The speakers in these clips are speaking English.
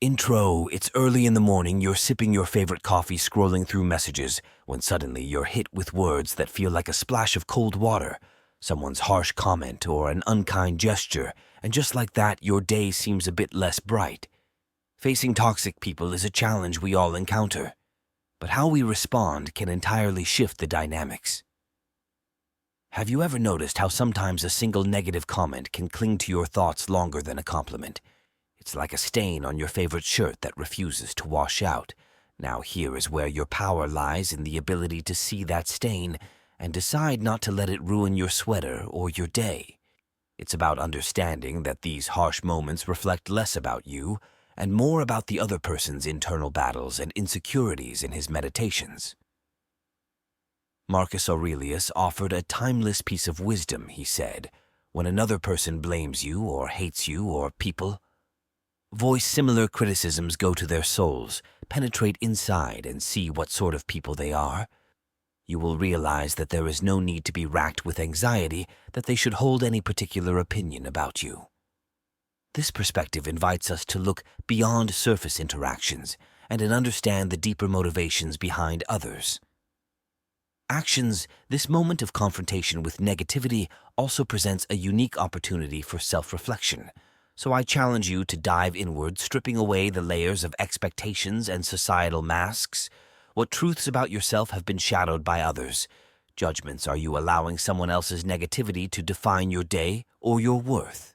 Intro, it's early in the morning, you're sipping your favorite coffee, scrolling through messages, when suddenly you're hit with words that feel like a splash of cold water, someone's harsh comment or an unkind gesture, and just like that, your day seems a bit less bright. Facing toxic people is a challenge we all encounter, but how we respond can entirely shift the dynamics. Have you ever noticed how sometimes a single negative comment can cling to your thoughts longer than a compliment? It's like a stain on your favorite shirt that refuses to wash out. Now here is where your power lies, in the ability to see that stain and decide not to let it ruin your sweater or your day. It's about understanding that these harsh moments reflect less about you and more about the other person's internal battles and insecurities in his meditations. Marcus Aurelius offered a timeless piece of wisdom. He said, "When another person blames you or hates you or people, voice similar criticisms, go to their souls, penetrate inside and see what sort of people they are. You will realize that there is no need to be racked with anxiety that they should hold any particular opinion about you." This perspective invites us to look beyond surface interactions and understand the deeper motivations behind others' actions. This moment of confrontation with negativity also presents a unique opportunity for self-reflection. So I challenge you to dive inward, stripping away the layers of expectations and societal masks. What truths about yourself have been shadowed by others? Judgments are you allowing someone else's negativity to define your day or your worth?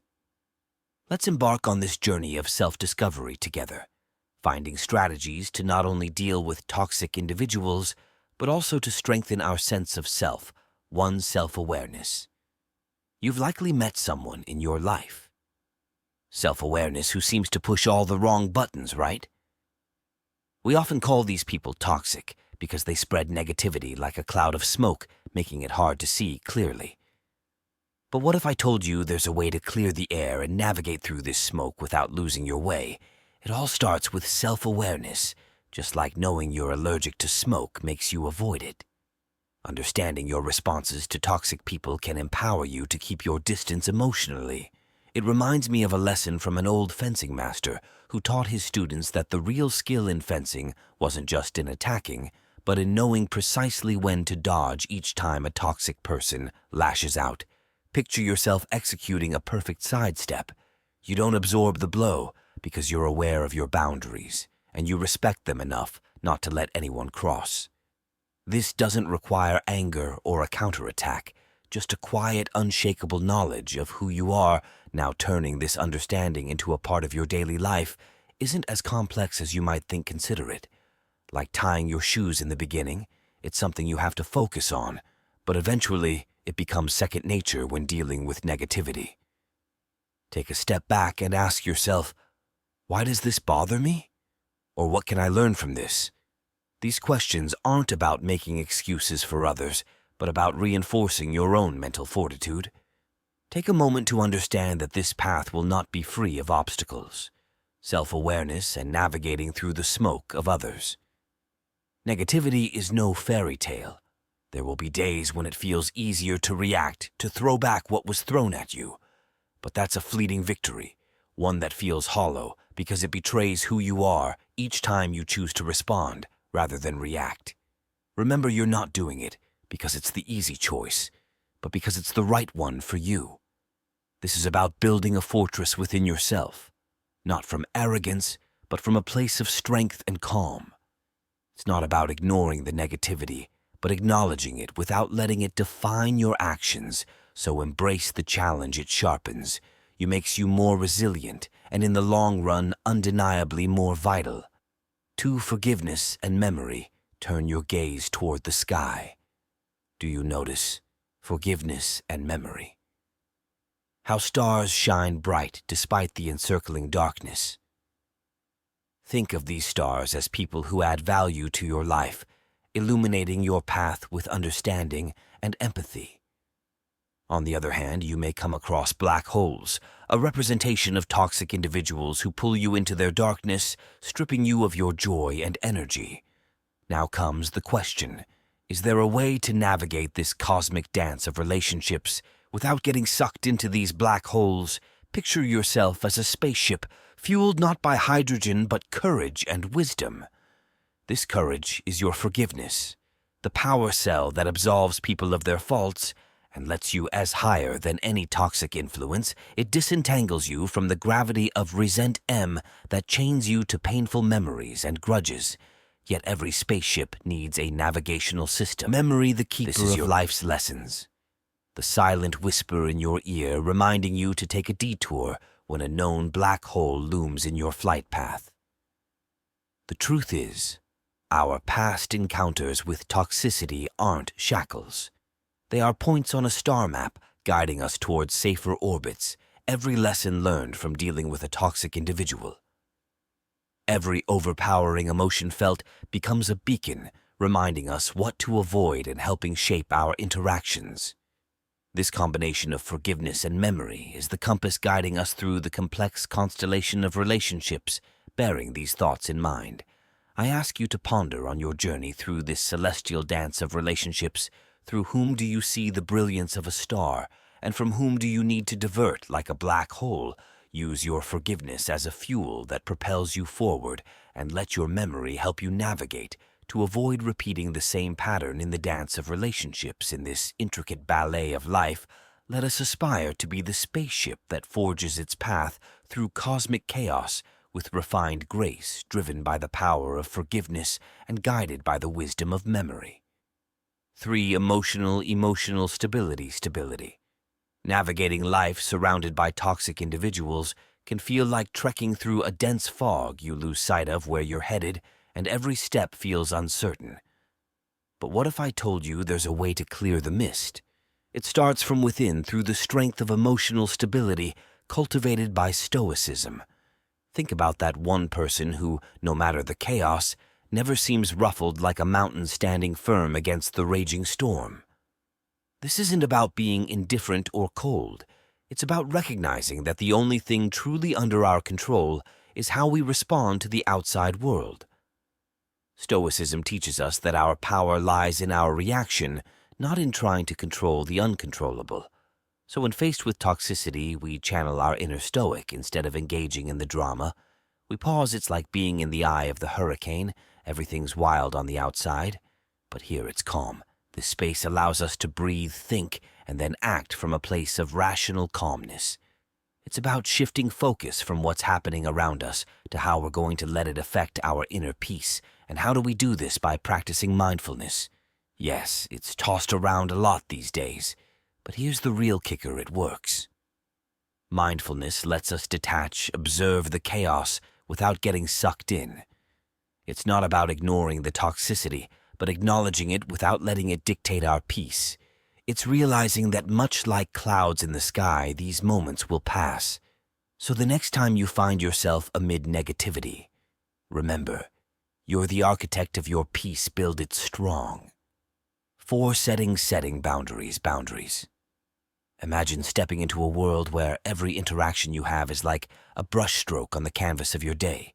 Let's embark on this journey of self-discovery together, finding strategies to not only deal with toxic individuals, but also to strengthen our sense of self, one's self-awareness. You've likely met someone in your life. Self-awareness who seems to push all the wrong buttons, right? We often call these people toxic because they spread negativity like a cloud of smoke, making it hard to see clearly. But what if I told you there's a way to clear the air and navigate through this smoke without losing your way? It all starts with self-awareness, just like knowing you're allergic to smoke makes you avoid it. Understanding your responses to toxic people can empower you to keep your distance emotionally. It reminds me of a lesson from an old fencing master who taught his students that the real skill in fencing wasn't just in attacking, but in knowing precisely when to dodge each time a toxic person lashes out. Picture yourself executing a perfect sidestep. You don't absorb the blow because you're aware of your boundaries, and you respect them enough not to let anyone cross. This doesn't require anger or a counterattack, just a quiet, unshakable knowledge of who you are. Now, turning this understanding into a part of your daily life isn't as complex as you might think. Consider it like tying your shoes in the beginning. It's something you have to focus on, but eventually it becomes second nature when dealing with negativity. Take a step back and ask yourself, why does this bother me? Or what can I learn from this? These questions aren't about making excuses for others, but about reinforcing your own mental fortitude. Take a moment to understand that this path will not be free of obstacles, self-awareness, and navigating through the smoke of others. Negativity is no fairy tale. There will be days when it feels easier to react, to throw back what was thrown at you. But that's a fleeting victory, one that feels hollow because it betrays who you are each time you choose to respond rather than react. Remember, you're not doing it because it's the easy choice, but because it's the right one for you. This is about building a fortress within yourself, not from arrogance, but from a place of strength and calm. It's not about ignoring the negativity, but acknowledging it without letting it define your actions. So embrace the challenge it sharpens. It makes you more resilient and in the long run undeniably more vital. To forgiveness and memory, turn your gaze toward the sky. Do you notice forgiveness and memory? How stars shine bright despite the encircling darkness. Think of these stars as people who add value to your life, illuminating your path with understanding and empathy. On the other hand, you may come across black holes, a representation of toxic individuals who pull you into their darkness, stripping you of your joy and energy. Now comes the question, is there a way to navigate this cosmic dance of relationships without getting sucked into these black holes? Picture yourself as a spaceship fueled not by hydrogen but courage and wisdom. This courage is your forgiveness, the power cell that absolves people of their faults and lets you as higher than any toxic influence. It disentangles you from the gravity of resent-M that chains you to painful memories and grudges. Yet every spaceship needs a navigational system. Memory, the keeper of life's lessons. The silent whisper in your ear reminding you to take a detour when a known black hole looms in your flight path. The truth is, our past encounters with toxicity aren't shackles. They are points on a star map guiding us towards safer orbits, every lesson learned from dealing with a toxic individual. Every overpowering emotion felt becomes a beacon, reminding us what to avoid and helping shape our interactions. This combination of forgiveness and memory is the compass guiding us through the complex constellation of relationships. Bearing these thoughts in mind, I ask you to ponder on your journey through this celestial dance of relationships. Through whom do you see the brilliance of a star, and from whom do you need to divert like a black hole? Use your forgiveness as a fuel that propels you forward, and let your memory help you navigate to avoid repeating the same pattern in the dance of relationships. In this intricate ballet of life, let us aspire to be the spaceship that forges its path through cosmic chaos with refined grace, driven by the power of forgiveness and guided by the wisdom of memory. 3. Emotional stability. Navigating life surrounded by toxic individuals can feel like trekking through a dense fog. You lose sight of where you're headed, and every step feels uncertain. But what if I told you there's a way to clear the mist? It starts from within through the strength of emotional stability cultivated by Stoicism. Think about that one person who, no matter the chaos, never seems ruffled like a mountain standing firm against the raging storm. This isn't about being indifferent or cold. It's about recognizing that the only thing truly under our control is how we respond to the outside world. Stoicism teaches us that our power lies in our reaction, not in trying to control the uncontrollable. So when faced with toxicity, we channel our inner Stoic instead of engaging in the drama. We pause. It's like being in the eye of the hurricane. Everything's wild on the outside, but here it's calm. This space allows us to breathe, think, and then act from a place of rational calmness. It's about shifting focus from what's happening around us to how we're going to let it affect our inner peace. And how do we do this? By practicing mindfulness. Yes, it's tossed around a lot these days, but here's the real kicker: it works. Mindfulness lets us detach, observe the chaos without getting sucked in. It's not about ignoring the toxicity, but acknowledging it without letting it dictate our peace. It's realizing that much like clouds in the sky, these moments will pass. So the next time you find yourself amid negativity, remember, you're the architect of your peace. Build it strong. 4. Setting boundaries. Imagine stepping into a world where every interaction you have is like a brushstroke on the canvas of your day.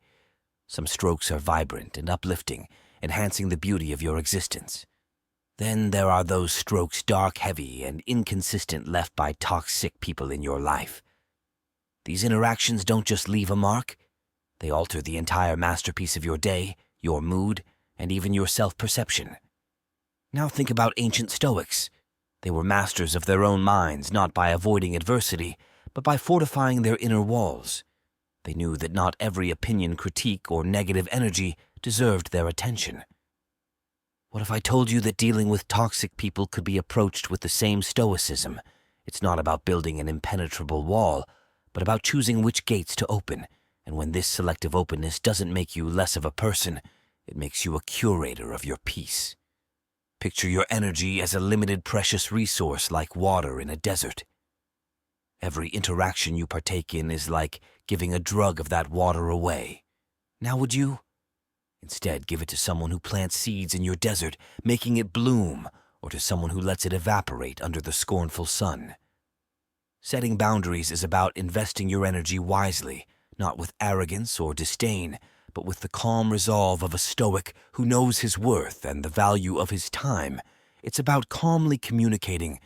Some strokes are vibrant and uplifting, enhancing the beauty of your existence. Then there are those strokes, dark, heavy, and inconsistent, left by toxic people in your life. These interactions don't just leave a mark, they alter the entire masterpiece of your day, your mood, and even your self-perception. Now think about ancient Stoics. They were masters of their own minds, not by avoiding adversity, but by fortifying their inner walls. They knew that not every opinion, critique, or negative energy deserved their attention. What if I told you that dealing with toxic people could be approached with the same stoicism? It's not about building an impenetrable wall, but about choosing which gates to open. And when this selective openness doesn't make you less of a person, it makes you a curator of your peace. Picture your energy as a limited, precious resource like water in a desert. Every interaction you partake in is like giving a drug of that water away. Now would you? Instead, give it to someone who plants seeds in your desert, making it bloom, or to someone who lets it evaporate under the scornful sun. Setting boundaries is about investing your energy wisely, not with arrogance or disdain, but with the calm resolve of a Stoic who knows his worth and the value of his time. It's about calmly communicating,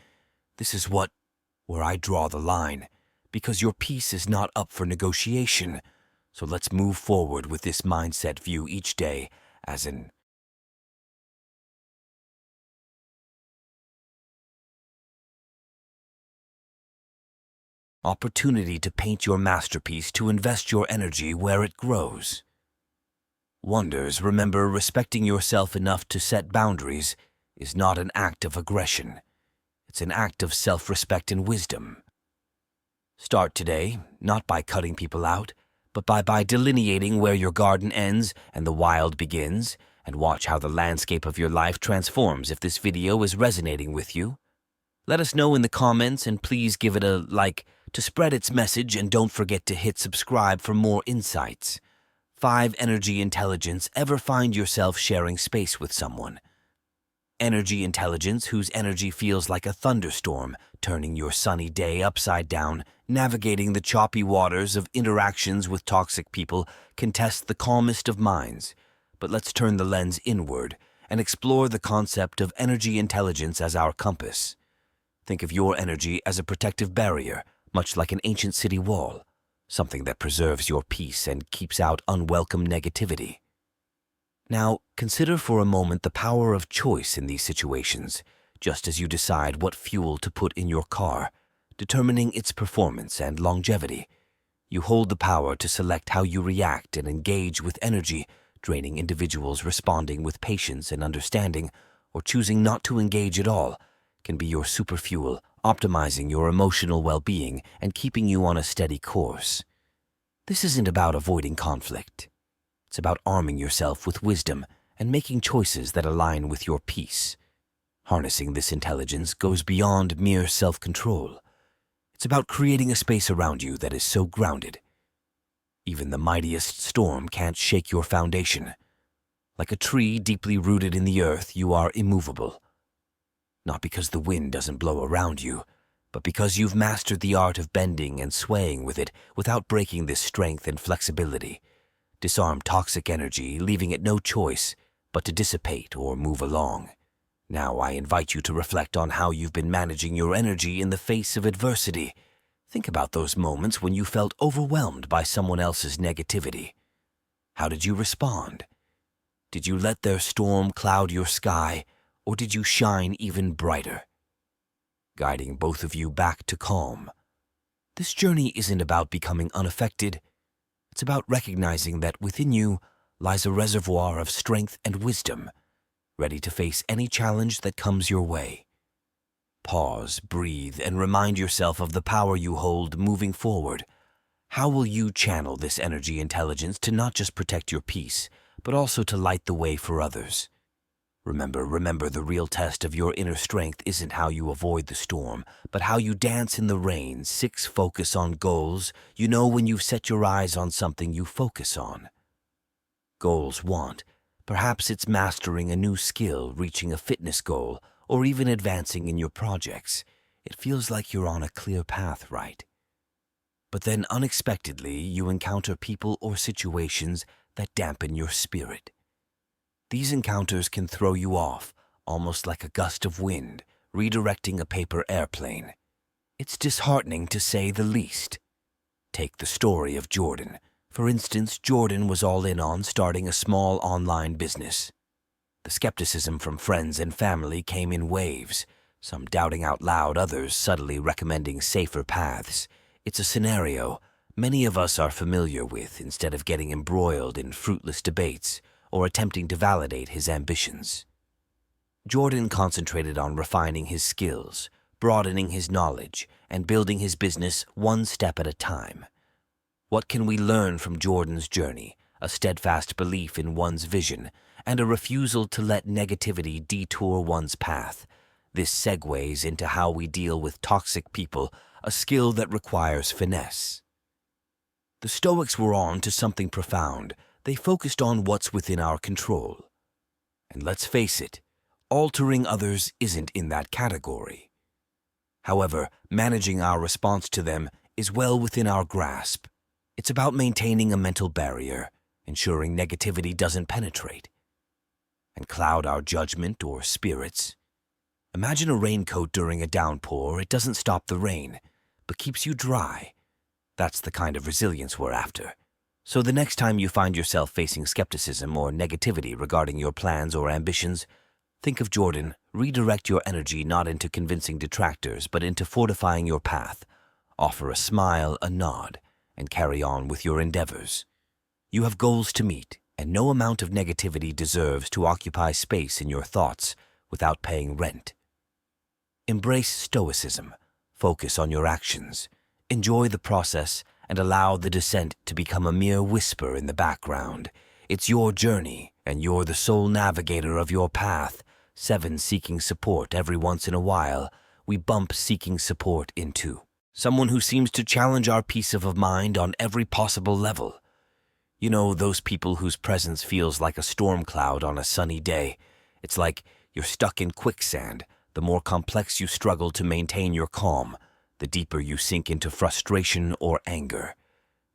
"This is where I draw the line, because your peace is not up for negotiation. So let's move forward with this mindset view each day as an opportunity to paint your masterpiece, to invest your energy where it grows. Wonders, remember, respecting yourself enough to set boundaries is not an act of aggression. It's an act of self-respect and wisdom. Start today, not by cutting people out, but by delineating where your garden ends and the wild begins, and watch how the landscape of your life transforms. If this video is resonating with you, let us know in the comments, and please give it a like to spread its message, and don't forget to hit subscribe for more insights. 5. Energy intelligence. Ever find yourself sharing space with someone? Energy intelligence, whose energy feels like a thunderstorm, turning your sunny day upside down, navigating the choppy waters of interactions with toxic people, can test the calmest of minds. But let's turn the lens inward and explore the concept of energy intelligence as our compass. Think of your energy as a protective barrier, much like an ancient city wall, something that preserves your peace and keeps out unwelcome negativity. Now, consider for a moment the power of choice in these situations, just as you decide what fuel to put in your car, determining its performance and longevity. You hold the power to select how you react and engage with energy, draining individuals responding with patience and understanding, or choosing not to engage at all, can be your superfuel, optimizing your emotional well-being and keeping you on a steady course. This isn't about avoiding conflict. It's about arming yourself with wisdom and making choices that align with your peace. Harnessing this intelligence goes beyond mere self-control. It's about creating a space around you that is so grounded. Even the mightiest storm can't shake your foundation. Like a tree deeply rooted in the earth, you are immovable. Not because the wind doesn't blow around you, but because you've mastered the art of bending and swaying with it without breaking this strength and flexibility. Disarm toxic energy, leaving it no choice but to dissipate or move along. Now I invite you to reflect on how you've been managing your energy in the face of adversity. Think about those moments when you felt overwhelmed by someone else's negativity. How did you respond? Did you let their storm cloud your sky, or did you shine even brighter, guiding both of you back to calm? This journey isn't about becoming unaffected. It's about recognizing that within you lies a reservoir of strength and wisdom, ready to face any challenge that comes your way. Pause, breathe, and remind yourself of the power you hold moving forward. How will you channel this energy intelligence to not just protect your peace, but also to light the way for others? Remember, the real test of your inner strength isn't how you avoid the storm, but how you dance in the rain. 6. Focus on goals. You know when you've set your eyes on something you focus on. Goals want. Perhaps it's mastering a new skill, reaching a fitness goal, or even advancing in your projects. It feels like you're on a clear path, right? But then unexpectedly, you encounter people or situations that dampen your spirit. These encounters can throw you off, almost like a gust of wind, redirecting a paper airplane. It's disheartening to say the least. Take the story of Jordan. For instance, Jordan was all in on starting a small online business. The skepticism from friends and family came in waves, some doubting out loud, others subtly recommending safer paths. It's a scenario many of us are familiar with, instead of getting embroiled in fruitless debates or attempting to validate his ambitions. Jordan concentrated on refining his skills, broadening his knowledge, and building his business one step at a time. What can we learn from Jordan's journey? A steadfast belief in one's vision and a refusal to let negativity detour one's path. This segues into how we deal with toxic people, a skill that requires finesse. The Stoics were on to something profound. They focused on what's within our control. And let's face it, altering others isn't in that category. However, managing our response to them is well within our grasp. It's about maintaining a mental barrier, ensuring negativity doesn't penetrate and cloud our judgment or spirits. Imagine a raincoat during a downpour. It doesn't stop the rain, but keeps you dry. That's the kind of resilience we're after. So the next time you find yourself facing skepticism or negativity regarding your plans or ambitions, think of Jordan. Redirect your energy not into convincing detractors, but into fortifying your path. Offer a smile, a nod, and carry on with your endeavors. You have goals to meet, and no amount of negativity deserves to occupy space in your thoughts without paying rent. Embrace Stoicism. Focus on your actions. Enjoy the process and allow the descent to become a mere whisper in the background. It's your journey, and you're the sole navigator of your path. 7. Seeking support. Every once in a while, we bump seeking support into someone who seems to challenge our peace of mind on every possible level. You know, those people whose presence feels like a storm cloud on a sunny day. It's like you're stuck in quicksand. The more complex you struggle to maintain your calm, the deeper you sink into frustration or anger.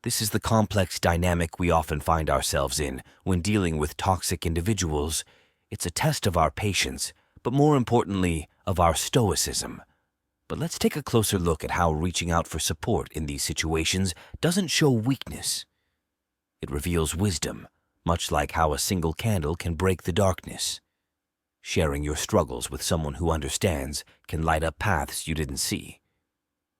This is the complex dynamic we often find ourselves in when dealing with toxic individuals. It's a test of our patience, but more importantly, of our stoicism. But let's take a closer look at how reaching out for support in these situations doesn't show weakness. It reveals wisdom, much like how a single candle can break the darkness. Sharing your struggles with someone who understands can light up paths you didn't see.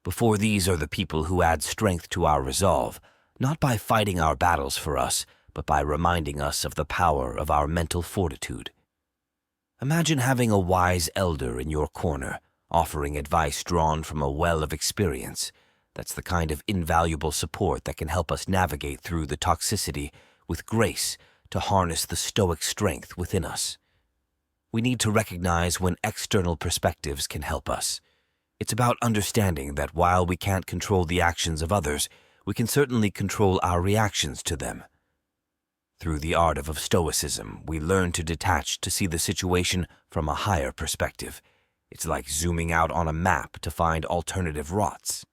Before these are the people who add strength to our resolve, not by fighting our battles for us, but by reminding us of the power of our mental fortitude. Imagine having a wise elder in your corner, offering advice drawn from a well of experience. That's the kind of invaluable support that can help us navigate through the toxicity with grace to harness the stoic strength within us. We need to recognize when external perspectives can help us. It's about understanding that while we can't control the actions of others, we can certainly control our reactions to them. Through the art of Stoicism, we learn to detach to see the situation from a higher perspective. It's like zooming out on a map to find alternative routes.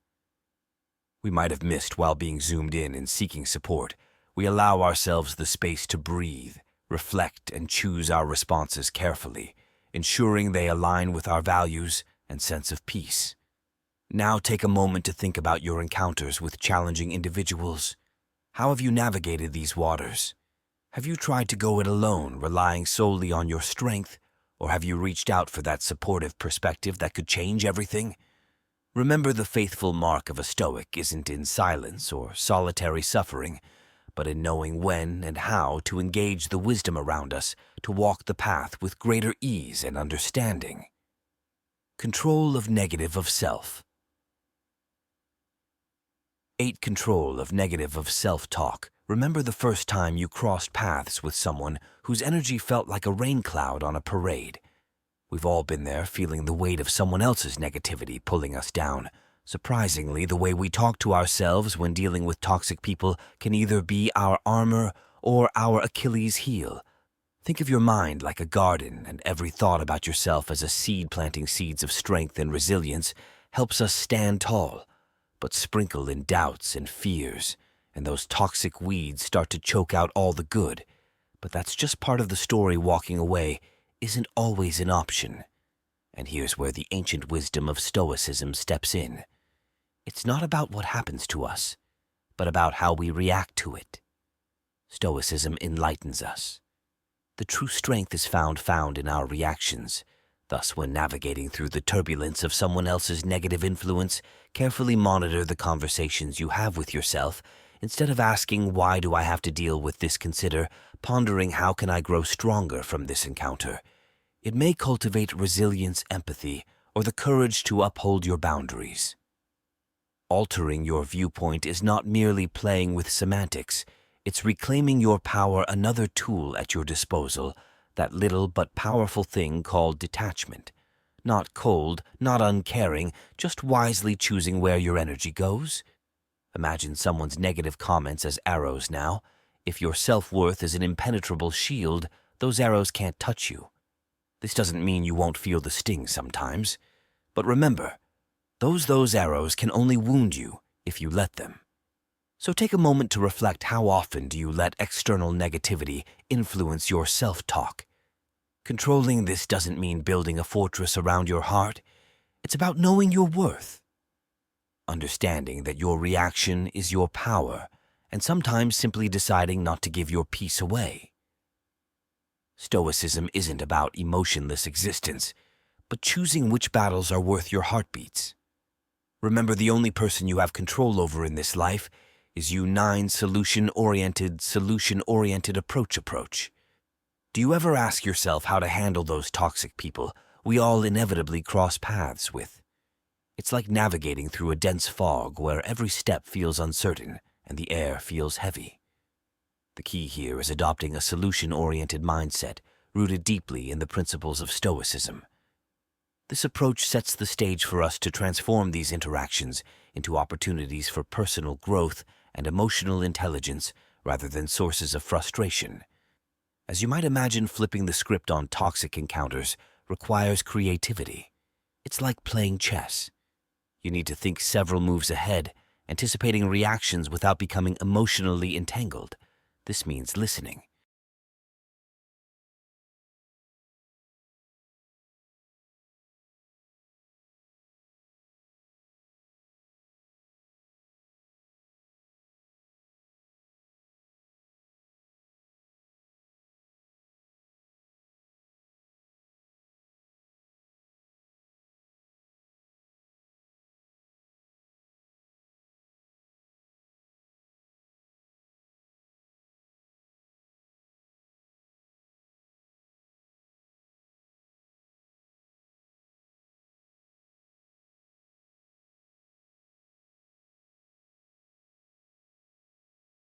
We might have missed while being zoomed in and seeking support. We allow ourselves the space to breathe, reflect, and choose our responses carefully, ensuring they align with our values and sense of peace. Now take a moment to think about your encounters with challenging individuals. How have you navigated these waters? Have you tried to go it alone, relying solely on your strength, or have you reached out for that supportive perspective that could change everything? Remember, the faithful mark of a Stoic isn't in silence or solitary suffering, but in knowing when and how to engage the wisdom around us to walk the path with greater ease and understanding. Control of negative of self. 8. Control of negative of self-talk. Remember the first time you crossed paths with someone whose energy felt like a rain cloud on a parade. We've all been there, feeling the weight of someone else's negativity pulling us down. Surprisingly, the way we talk to ourselves when dealing with toxic people can either be our armor or our Achilles heel. Think of your mind like a garden, and every thought about yourself as a seed planting seeds of strength and resilience helps us stand tall. But sprinkle in doubts and fears, and those toxic weeds start to choke out all the good. But that's just part of the story. Walking away isn't always an option. And here's where the ancient wisdom of Stoicism steps in. It's not about what happens to us, but about how we react to it. Stoicism enlightens us. The true strength is found in our reactions. Thus, when navigating through the turbulence of someone else's negative influence, carefully monitor the conversations you have with yourself. Instead of asking, "Why do I have to deal with this?" consider pondering, "How can I grow stronger from this encounter?" It may cultivate resilience, empathy, or the courage to uphold your boundaries. Altering your viewpoint is not merely playing with semantics. It's reclaiming your power, another tool at your disposal, that little but powerful thing called detachment. Not cold, not uncaring, just wisely choosing where your energy goes. Imagine someone's negative comments as arrows now. If your self-worth is an impenetrable shield, those arrows can't touch you. This doesn't mean you won't feel the sting sometimes. But remember, those arrows can only wound you if you let them. So take a moment to reflect, how often do you let external negativity influence your self-talk? Controlling this doesn't mean building a fortress around your heart. It's about knowing your worth. Understanding that your reaction is your power, and sometimes simply deciding not to give your peace away. Stoicism isn't about emotionless existence, but choosing which battles are worth your heartbeats. Remember, the only person you have control over in this life is you. 9. Solution-oriented approach. Do you ever ask yourself how to handle those toxic people we all inevitably cross paths with? It's like navigating through a dense fog where every step feels uncertain and the air feels heavy. The key here is adopting a solution-oriented mindset rooted deeply in the principles of Stoicism. This approach sets the stage for us to transform these interactions into opportunities for personal growth and emotional intelligence rather than sources of frustration. As you might imagine, flipping the script on toxic encounters requires creativity. It's like playing chess. You need to think several moves ahead, anticipating reactions without becoming emotionally entangled. This means listening,